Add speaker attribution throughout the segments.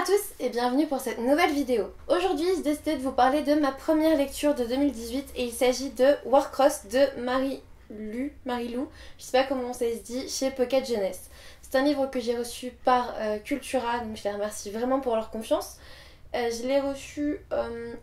Speaker 1: à tous et bienvenue pour cette nouvelle vidéo. Aujourd'hui, j'ai décidé de vous parler de ma première lecture de 2018 et il s'agit de Warcross de Marie-Lou, je sais pas comment ça se dit, chez Pocket Jeunesse. C'est un livre que j'ai reçu par Cultura, donc je les remercie vraiment pour leur confiance. Je l'ai reçu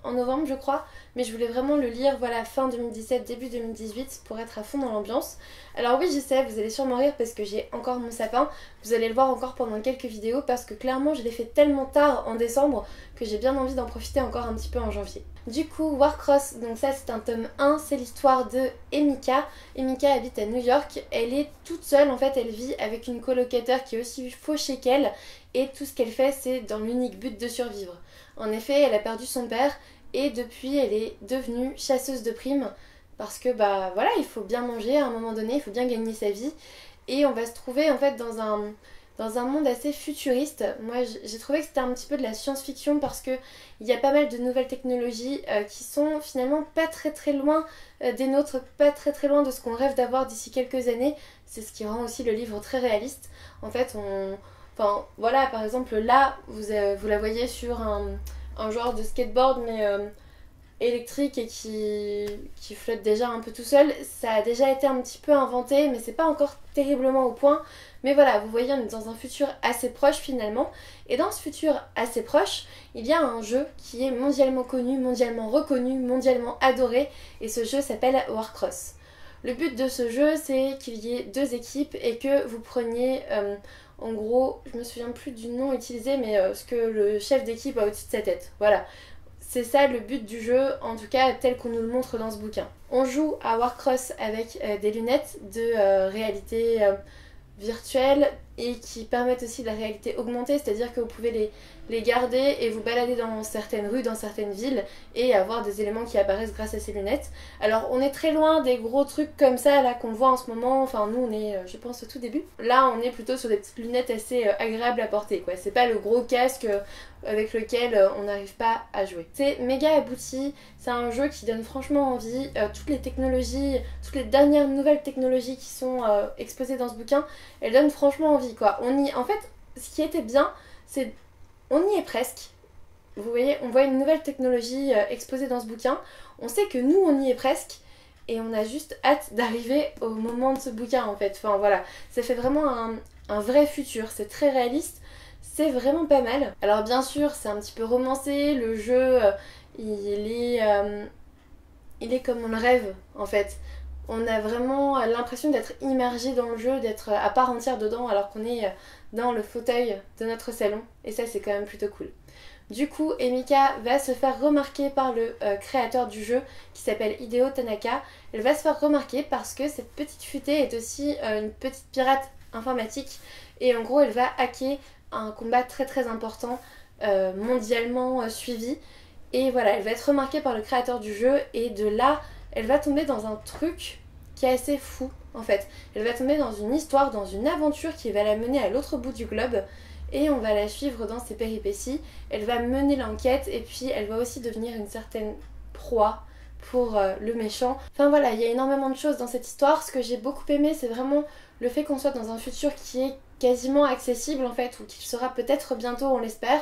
Speaker 1: en novembre je crois, mais je voulais vraiment le lire voilà, fin 2017, début 2018 pour être à fond dans l'ambiance. Alors oui je sais, vous allez sûrement rire parce que j'ai encore mon sapin, vous allez le voir encore pendant quelques vidéos parce que clairement je l'ai fait tellement tard en décembre que j'ai bien envie d'en profiter encore un petit peu en janvier. Du coup Warcross, donc ça c'est un tome 1, c'est l'histoire de Emika. Emika habite à New York, elle est toute seule en fait, elle vit avec une colocataire qui est aussi fauchée qu'elle et tout ce qu'elle fait c'est dans l'unique but de survivre. En effet, elle a perdu son père et depuis elle est devenue chasseuse de primes parce que bah voilà, il faut bien manger à un moment donné, il faut bien gagner sa vie et on va se trouver en fait dans un monde assez futuriste. Moi j'ai trouvé que c'était un petit peu de la science-fiction parce que il y a pas mal de nouvelles technologies qui sont finalement pas très loin des nôtres, pas très loin de ce qu'on rêve d'avoir d'ici quelques années. C'est ce qui rend aussi le livre très réaliste. En fait enfin voilà, par exemple là vous la voyez sur un genre de skateboard mais électrique et qui flotte déjà un peu tout seul. Ça a déjà été un petit peu inventé mais c'est pas encore terriblement au point. Mais voilà, vous voyez on est dans un futur assez proche finalement. Et dans ce futur assez proche, il y a un jeu qui est mondialement connu, mondialement reconnu, mondialement adoré. Et ce jeu s'appelle Warcross. Le but de ce jeu c'est qu'il y ait deux équipes et que vous preniez en gros, je me souviens plus du nom utilisé mais ce que le chef d'équipe a au-dessus de sa tête. Voilà. C'est ça le but du jeu, en tout cas tel qu'on nous le montre dans ce bouquin. On joue à Warcross avec des lunettes de réalité virtuelle et qui permettent aussi de la réalité augmentée, c'est-à-dire que vous pouvez les garder et vous balader dans certaines rues, dans certaines villes et avoir des éléments qui apparaissent grâce à ces lunettes. Alors on est très loin des gros trucs comme ça là qu'on voit en ce moment, enfin nous on est je pense au tout début. Là on est plutôt sur des petites lunettes assez agréables à porter quoi, c'est pas le gros casque avec lequel on n'arrive pas à jouer. C'est méga abouti, c'est un jeu qui donne franchement envie, toutes les technologies, toutes les dernières nouvelles technologies qui sont exposées dans ce bouquin, elles donnent franchement envie quoi. En fait, ce qui était bien, c'est on y est presque. Vous voyez, on voit une nouvelle technologie exposée dans ce bouquin, on sait que nous on y est presque et on a juste hâte d'arriver au moment de ce bouquin en fait. Enfin voilà, ça fait vraiment un vrai futur, c'est très réaliste. C'est vraiment pas mal. Alors bien sûr, c'est un petit peu romancé, le jeu, il est comme on le rêve en fait. On a vraiment l'impression d'être immergé dans le jeu, d'être à part entière dedans alors qu'on est dans le fauteuil de notre salon. Et ça c'est quand même plutôt cool. Du coup, Emika va se faire remarquer par le créateur du jeu qui s'appelle Hideo Tanaka. Elle va se faire remarquer parce que cette petite futée est aussi une petite pirate informatique et en gros elle va hacker un combat très important mondialement suivi et voilà, elle va être remarquée par le créateur du jeu et de là elle va tomber dans un truc qui est assez fou en fait. Elle va tomber dans une histoire, dans une aventure qui va la mener à l'autre bout du globe et on va la suivre dans ses péripéties. Elle va mener l'enquête et puis elle va aussi devenir une certaine proie pour le méchant. Enfin voilà, il y a énormément de choses dans cette histoire. Ce que j'ai beaucoup aimé c'est vraiment le fait qu'on soit dans un futur qui est quasiment accessible en fait, ou qui sera peut-être bientôt, on l'espère.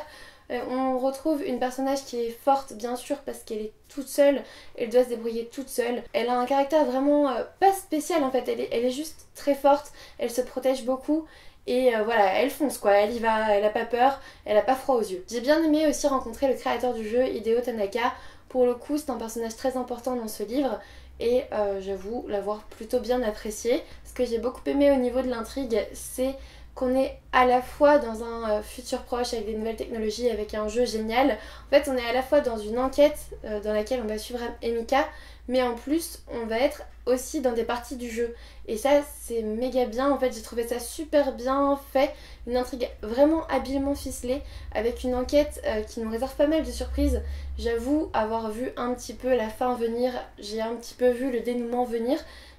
Speaker 1: On retrouve une personnage qui est forte bien sûr parce qu'elle est toute seule, elle doit se débrouiller toute seule. Elle a un caractère vraiment pas spécial en fait, elle est juste très forte, elle se protège beaucoup et voilà, elle fonce quoi, elle y va, elle a pas peur, elle a pas froid aux yeux. J'ai bien aimé aussi rencontrer le créateur du jeu, Hideo Tanaka. Pour le coup c'est un personnage très important dans ce livre et j'avoue l'avoir plutôt bien apprécié. Ce que j'ai beaucoup aimé au niveau de l'intrigue c'est qu'on est à la fois dans un futur proche avec des nouvelles technologies, avec un jeu génial. En fait, on est à la fois dans une enquête dans laquelle on va suivre Emika, mais en plus, on va être aussi dans des parties du jeu. Et ça, c'est méga bien. En fait, j'ai trouvé ça super bien fait. Une intrigue vraiment habilement ficelée, avec une enquête qui nous réserve pas mal de surprises. J'avoue avoir vu un petit peu la fin venir, j'ai un petit peu vu le dénouement venir.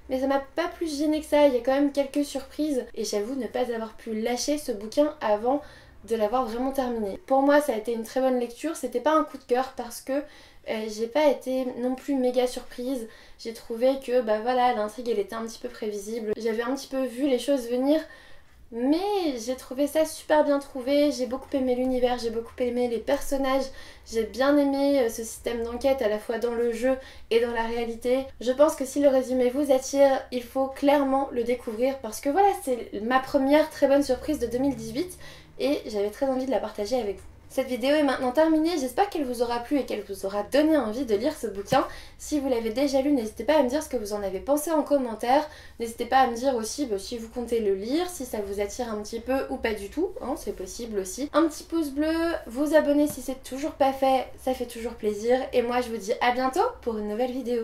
Speaker 1: Mais ça m'a pas plus gêné que ça, il y a quand même quelques surprises et j'avoue ne pas avoir pu lâcher ce bouquin avant de l'avoir vraiment terminé. Pour moi ça a été une très bonne lecture, c'était pas un coup de cœur parce que j'ai pas été non plus méga surprise. J'ai trouvé que bah voilà, l'intrigue elle était un petit peu prévisible, j'avais un petit peu vu les choses venir mais j'ai trouvé ça super bien trouvé, j'ai beaucoup aimé l'univers, j'ai beaucoup aimé les personnages, j'ai bien aimé ce système d'enquête à la fois dans le jeu et dans la réalité. Je pense que si le résumé vous attire, il faut clairement le découvrir parce que voilà, c'est ma première très bonne surprise de 2018 et j'avais très envie de la partager avec vous. Cette vidéo est maintenant terminée, j'espère qu'elle vous aura plu et qu'elle vous aura donné envie de lire ce bouquin. Si vous l'avez déjà lu, n'hésitez pas à me dire ce que vous en avez pensé en commentaire. N'hésitez pas à me dire aussi si vous comptez le lire, si ça vous attire un petit peu ou pas du tout, hein, c'est possible aussi. Un petit pouce bleu, vous abonner si c'est toujours pas fait, ça fait toujours plaisir. Et moi je vous dis à bientôt pour une nouvelle vidéo.